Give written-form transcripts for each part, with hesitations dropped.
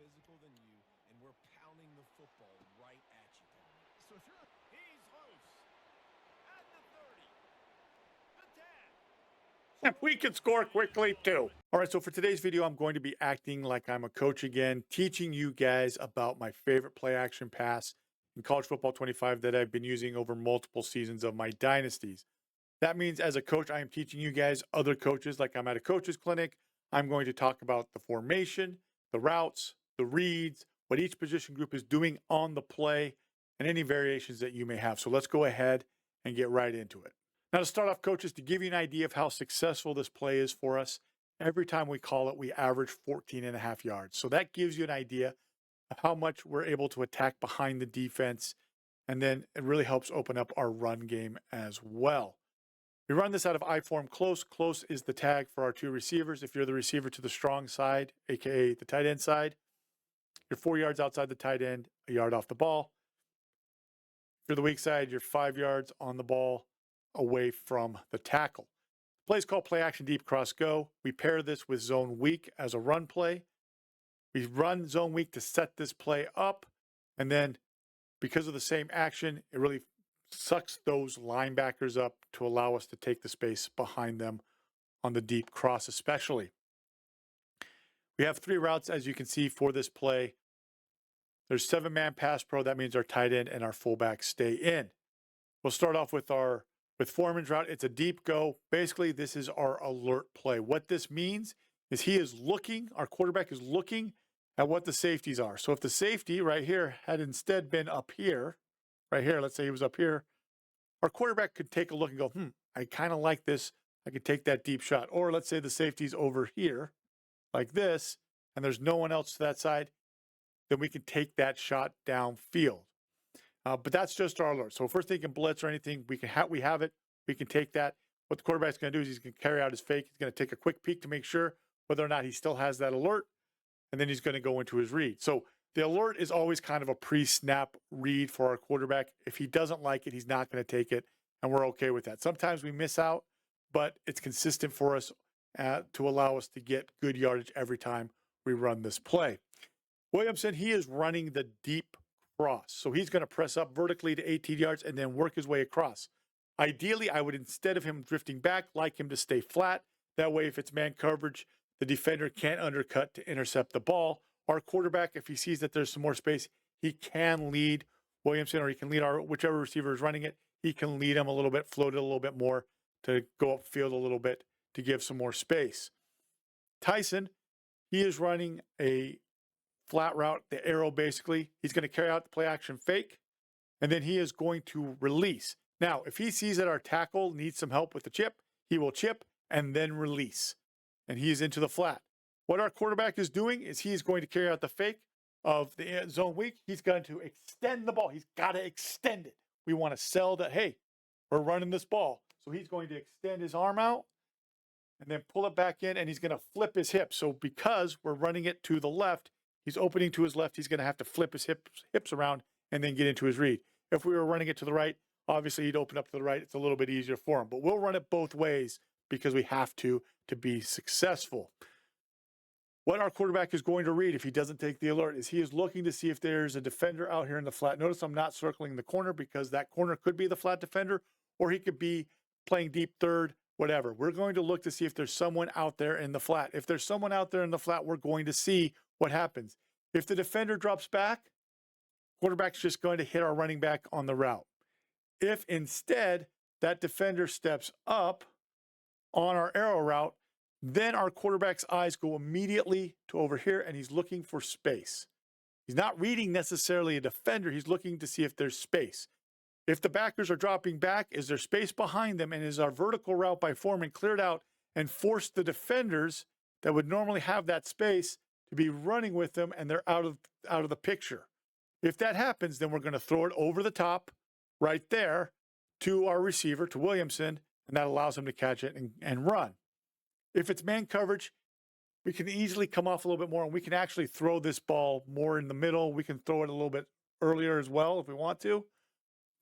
physical than you, and we're pounding the football right at you. So if you're... He's loose. At the 30. The 10. We can score quickly too. All right, so for today's video, I'm going to be acting like I'm a coach again, teaching you guys about my favorite play action pass in College Football 25 that I've been using over multiple seasons of my dynasties. That means as a coach, I am teaching you guys, other coaches, like I'm at a coach's clinic. I'm going to talk about the formation, the routes, the reads, what each position group is doing on the play, and any variations that you may have. So let's go ahead and get right into it. Now, to start off, coaches, to give you an idea of how successful this play is for us, every time we call it, we average 14.5 yards. So that gives you an idea of how much we're able to attack behind the defense. And then it really helps open up our run game as well. We run this out of I form close. Close is the tag for our two receivers. If you're the receiver to the strong side, aka the tight end side, you're 4 yards outside the tight end, a yard off the ball. If you're the weak side, you're 5 yards on the ball, away from the tackle. The play is called play action deep cross go. We pair this with zone weak as a run play. We run zone weak to set this play up, and then because of the same action, it really sucks those linebackers up to allow us to take the space behind them on the deep cross especially. We have 3 routes, as you can see, for this play. There's 7-man pass pro. That means our tight end and our fullback stay in. We'll start off with Foreman's route. It's a deep go. Basically, this is our alert play. What this means is he is looking, our quarterback is looking at what the safeties are. So if the safety right here had instead been up here, right here, let's say he was up here, our quarterback could take a look and go, I kind of like this. I could take that deep shot. Or let's say the safety's over here like this, and there's no one else to that side, then we can take that shot downfield. But that's just our alert. So if we're thinking blitz or anything, we have it. We can take that. What the quarterback's going to do is he's going to carry out his fake. He's going to take a quick peek to make sure whether or not he still has that alert, and then he's going to go into his read. So the alert is always kind of a pre-snap read for our quarterback. If he doesn't like it, he's not going to take it, and we're okay with that. Sometimes we miss out, but it's consistent for us to allow us to get good yardage every time we run this play. Williamson, he is running the deep cross. So he's going to press up vertically to 18 yards and then work his way across. Ideally, I would, instead of him drifting back, like him to stay flat. That way, if it's man coverage, the defender can't undercut to intercept the ball. Our quarterback, if he sees that there's some more space, he can lead Williamson, or he can lead whichever receiver is running it. He can lead him a little bit, float it a little bit more to go upfield a little bit to give some more space. Tyson, he is running a flat route, the arrow basically. He's going to carry out the play action fake, and then he is going to release. Now, if he sees that our tackle needs some help with the chip, he will chip and then release, and he is into the flat. What our quarterback is doing is he's going to carry out the fake of the zone weak. He's going to extend the ball. He's got to extend it. We want to sell that, hey, we're running this ball. So he's going to extend his arm out and then pull it back in, and he's going to flip his hip. So because we're running it to the left, he's opening to his left. He's going to have to flip his hips around and then get into his read. If we were running it to the right, obviously he'd open up to the right. It's a little bit easier for him. But we'll run it both ways because we have to be successful. What our quarterback is going to read if he doesn't take the alert is he is looking to see if there's a defender out here in the flat. Notice I'm not circling the corner because that corner could be the flat defender, or he could be playing deep third, whatever. We're going to look to see if there's someone out there in the flat. If there's someone out there in the flat, we're going to see what happens. If the defender drops back, quarterback's just going to hit our running back on the route. If instead that defender steps up on our arrow route, then our quarterback's eyes go immediately to over here, and he's looking for space. He's not reading necessarily a defender. He's looking to see if there's space. If the backers are dropping back, is there space behind them, and is our vertical route by Foreman cleared out and forced the defenders that would normally have that space to be running with them, and they're out of the picture. If that happens, then we're going to throw it over the top right there to our receiver, to Williamson, and that allows him to catch it and run. If it's man coverage, we can easily come off a little bit more, and we can actually throw this ball more in the middle. We can throw it a little bit earlier as well if we want to.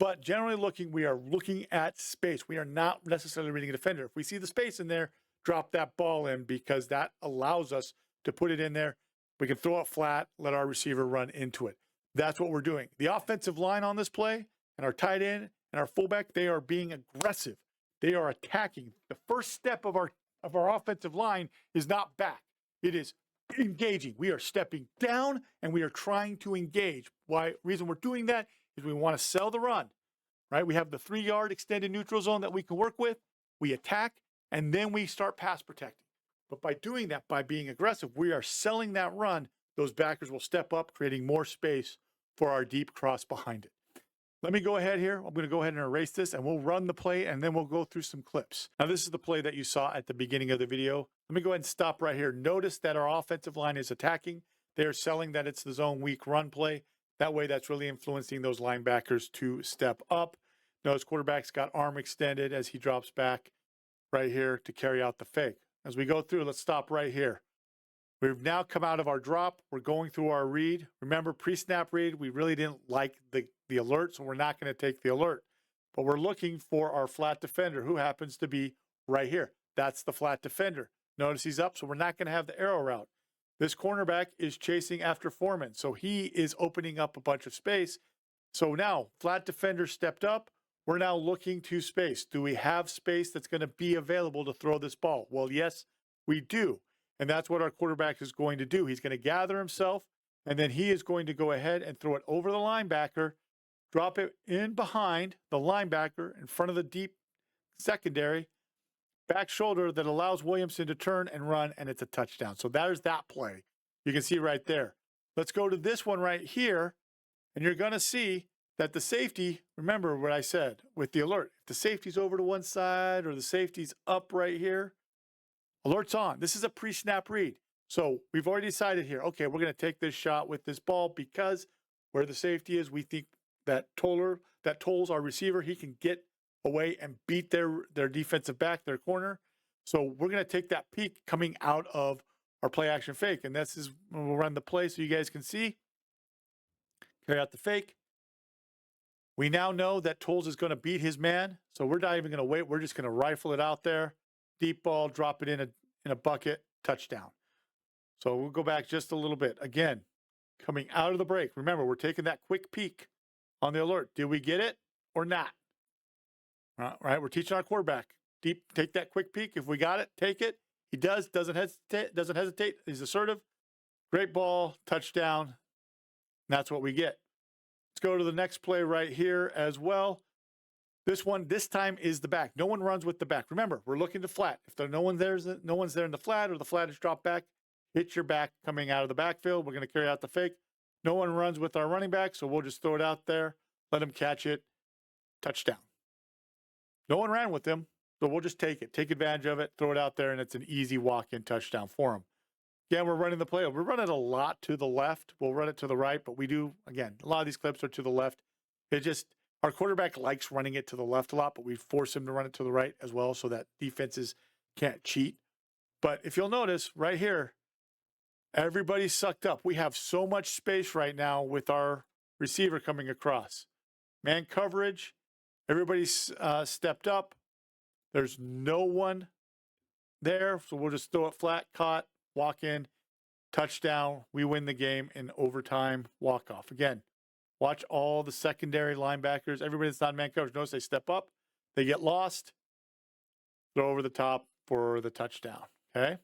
But generally we are looking at space. We are not necessarily reading a defender. If we see the space in there, drop that ball in, because that allows us to put it in there We can throw it flat, let our receiver run into it. That's what we're doing. The offensive line on this play and our tight end and our fullback, they are being aggressive. They are attacking. The first step of our offensive line is not back. It is engaging. We are stepping down and we are trying to engage. Why? Reason we're doing that is we want to sell the run, right? We have the 3-yard extended neutral zone that we can work with. We attack and then we start pass protecting. But by doing that, by being aggressive, we are selling that run. Those backers will step up, creating more space for our deep cross behind it. Let me go ahead here. I'm going to go ahead and erase this, and we'll run the play, and then we'll go through some clips. Now, this is the play that you saw at the beginning of the video. Let me go ahead and stop right here. Notice that our offensive line is attacking. They are selling that it's the zone weak run play. That way, that's really influencing those linebackers to step up. Notice quarterback's got arm extended as he drops back right here to carry out the fake. As we go through, let's stop right here. We've now come out of our drop. We're going through our read. Remember, pre-snap read, we really didn't like the alert, so we're not going to take the alert. But we're looking for our flat defender, who happens to be right here. That's the flat defender. Notice he's up, so we're not going to have the arrow route. This cornerback is chasing after Foreman, so he is opening up a bunch of space. So now, flat defender stepped up. We're now looking to space. Do we have space that's going to be available to throw this ball? Well, yes, we do. And that's what our quarterback is going to do. He's going to gather himself, and then he is going to go ahead and throw it over the linebacker, drop it in behind the linebacker in front of the deep secondary, back shoulder that allows Williamson to turn and run, and it's a touchdown. So there's that play. You can see right there. Let's go to this one right here, and you're going to see that the safety, remember what I said with the alert, if the safety's over to one side or the safety's up right here, alert's on. This is a pre-snap read. So we've already decided here, okay, we're going to take this shot with this ball because where the safety is, we think that Tolles, our receiver, he can get away and beat their defensive back, their corner. So we're going to take that peek coming out of our play action fake. And this is when we'll run the play so you guys can see. Carry out the fake. We now know that Tolles is going to beat his man. So we're not even going to wait. We're just going to rifle it out there. Deep ball, drop it in a bucket, touchdown. So we'll go back just a little bit. Again, coming out of the break. Remember, we're taking that quick peek on the alert. Did we get it or not? All right, we're teaching our quarterback. Take that quick peek. If we got it, take it. He doesn't hesitate. He's assertive. Great ball, touchdown. And that's what we get. Let's go to the next play right here as well. This time is the back. No one runs with the back. Remember, we're looking to flat. If no one's there in the flat or the flat is dropped back, hit your back coming out of the backfield. We're going to carry out the fake. No one runs with our running back, so we'll just throw it out there, let him catch it, touchdown. No one ran with him, so we'll just take it, take advantage of it, throw it out there, and it's an easy walk-in touchdown for him. Again, we're running the play. We're running a lot to the left. We'll run it to the right, but we do, again, a lot of these clips are to the left. Our quarterback likes running it to the left a lot, but we force him to run it to the right as well so that defenses can't cheat. But if you'll notice right here, everybody's sucked up. We have so much space right now with our receiver coming across. Man coverage, everybody's stepped up. There's no one there, so we'll just throw it flat, caught, walk in, touchdown. We win the game in overtime, walk off. Again, watch all the secondary linebackers. Everybody that's not man coverage, notice they step up. They get lost. Throw over the top for the touchdown. Okay?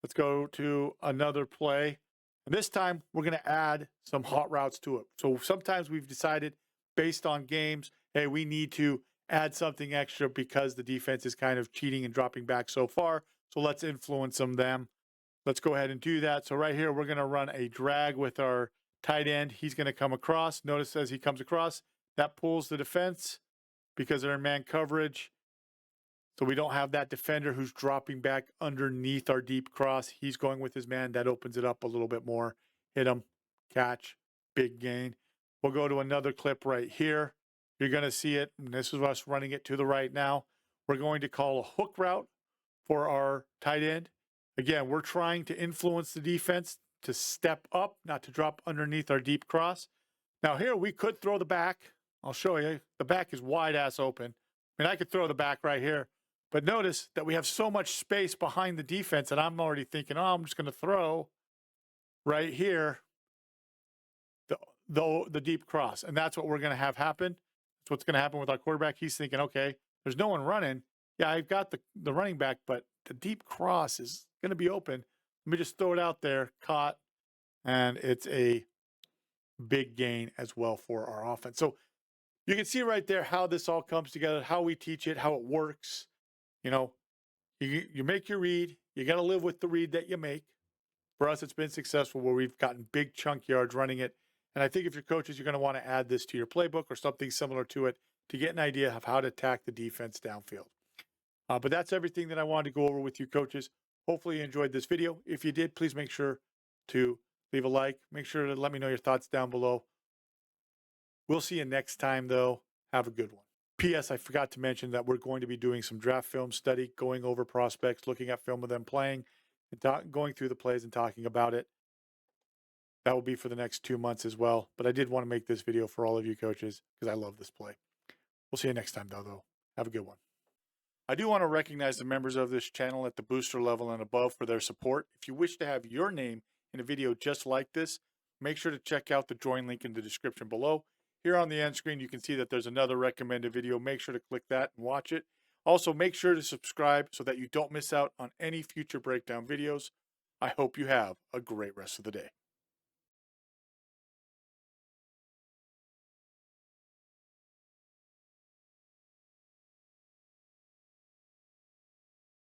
Let's go to another play. And this time, we're going to add some hot routes to it. So sometimes we've decided, based on games, hey, we need to add something extra because the defense is kind of cheating and dropping back so far. So let's influence them. Let's go ahead and do that. So right here, we're going to run a drag with our tight end. He's going to come across. Notice as he comes across, that pulls the defense because they're in man coverage. So we don't have that defender who's dropping back underneath our deep cross. He's going with his man. That opens it up a little bit more. Hit him, catch, big gain. We'll go to another clip right here. You're going to see it. And this is us running it to the right now. We're going to call a hook route for our tight end. Again, we're trying to influence the defense to step up, not to drop underneath our deep cross. Now here we could throw the back. I'll show you. The back is wide ass open. I mean, I could throw the back right here. But notice that we have so much space behind the defense that I'm already thinking, oh, I'm just going to throw. right here, the deep cross. And that's what we're going to have happen. That's what's going to happen with our quarterback. He's thinking, okay, there's no one running. Yeah, I've got the running back, but the deep cross is going to be open. Let me just throw it out there, caught, and it's a big gain as well for our offense. So you can see right there how this all comes together, how we teach it, how it works. You know, you make your read. You got to live with the read that you make. For us, it's been successful where we've gotten big chunk yards running it. And I think if you're coaches, you're going to want to add this to your playbook or something similar to it to get an idea of how to attack the defense downfield. But that's everything that I wanted to go over with you, coaches. Hopefully you enjoyed this video. If you did, please make sure to leave a like. Make sure to let me know your thoughts down below. We'll see you next time, though. Have a good one. P.S. I forgot to mention that we're going to be doing some draft film study, going over prospects, looking at film of them playing, and going through the plays and talking about it. That will be for the next 2 months as well. But I did want to make this video for all of you coaches because I love this play. We'll see you next time, though. Have a good one. I do want to recognize the members of this channel at the booster level and above for their support. If you wish to have your name in a video just like this, make sure to check out the join link in the description below. Here on the end screen, you can see that there's another recommended video. Make sure to click that and watch it. Also, make sure to subscribe so that you don't miss out on any future breakdown videos. I hope you have a great rest of the day.